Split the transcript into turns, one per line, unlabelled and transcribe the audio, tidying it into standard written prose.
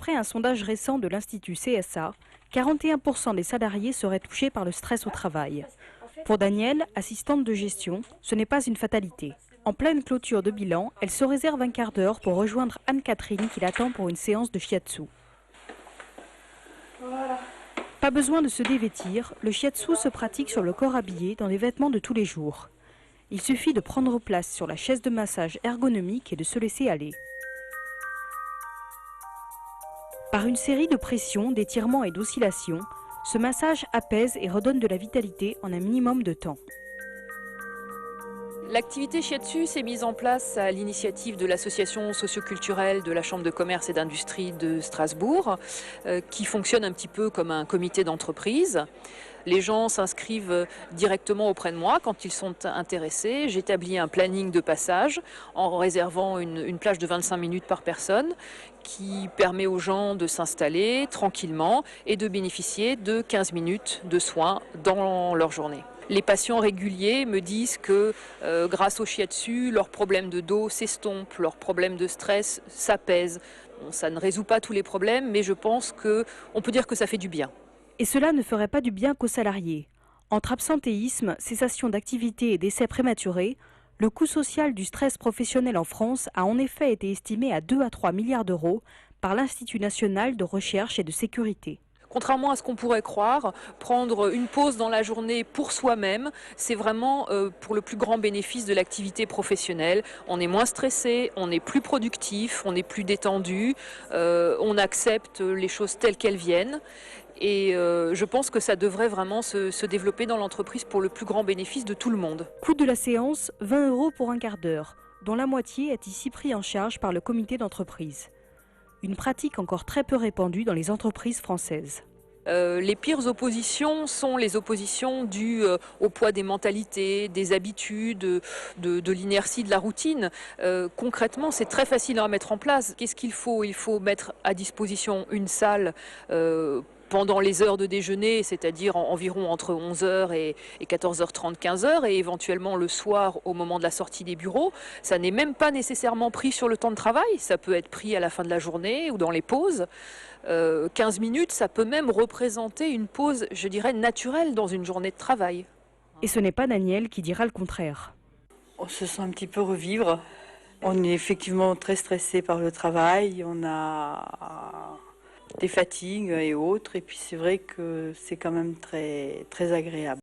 D'après un sondage récent de l'Institut CSA, 41% des salariés seraient touchés par le stress au travail. Pour Danielle, assistante de gestion, ce n'est pas une fatalité. En pleine clôture de bilan, elle se réserve un quart d'heure pour rejoindre Anne-Catherine qui l'attend pour une séance de shiatsu.
Voilà.
Pas besoin de se dévêtir, le shiatsu se pratique sur le corps habillé dans des vêtements de tous les jours. Il suffit de prendre place sur la chaise de massage ergonomique et de se laisser aller. Par une série de pressions, d'étirements et d'oscillations, ce massage apaise et redonne de la vitalité en un minimum de temps.
L'activité shiatsu s'est mise en place à l'initiative de l'association socioculturelle de la Chambre de commerce et d'industrie de Strasbourg, qui fonctionne un petit peu comme un comité d'entreprise. Les gens s'inscrivent directement auprès de moi quand ils sont intéressés. J'établis un planning de passage en réservant une plage de 25 minutes par personne qui permet aux gens de s'installer tranquillement et de bénéficier de 15 minutes de soins dans leur journée. Les patients réguliers me disent que grâce au shiatsu, leurs problèmes de dos s'estompent, leurs problèmes de stress s'apaisent. Bon, ça ne résout pas tous les problèmes, mais je pense qu'on peut dire que ça fait du bien.
Et cela ne ferait pas du bien qu'aux salariés. Entre absentéisme, cessation d'activité et décès prématurés, le coût social du stress professionnel en France a en effet été estimé à 2 à 3 milliards d'euros par l'Institut national de recherche et de sécurité.
Contrairement à ce qu'on pourrait croire, prendre une pause dans la journée pour soi-même, c'est vraiment pour le plus grand bénéfice de l'activité professionnelle. On est moins stressé, on est plus productif, on est plus détendu, on accepte les choses telles qu'elles viennent. Et je pense que ça devrait vraiment se développer dans l'entreprise pour le plus grand bénéfice de tout le monde.
Coût de la séance, 20 € pour un quart d'heure, dont la moitié est ici pris en charge par le comité d'entreprise. Une pratique encore très peu répandue dans les entreprises françaises.
Les pires oppositions sont les oppositions dues au poids des mentalités, des habitudes, de l'inertie de la routine. Concrètement, c'est très facile à mettre en place. Qu'est-ce qu'il faut? Il faut mettre à disposition une salle pendant les heures de déjeuner, c'est-à-dire environ entre 11 h et 14h30, 15 h, et éventuellement le soir au moment de la sortie des bureaux. Ça n'est même pas nécessairement pris sur le temps de travail, ça peut être pris à la fin de la journée ou dans les pauses. 15 minutes, ça peut même représenter une pause, je dirais, naturelle dans une journée de travail.
Et ce n'est pas Danielle qui dira le contraire.
On se sent un petit peu revivre. On est effectivement très stressé par le travail, on a des fatigues et autres, et puis c'est vrai que c'est quand même très, très agréable.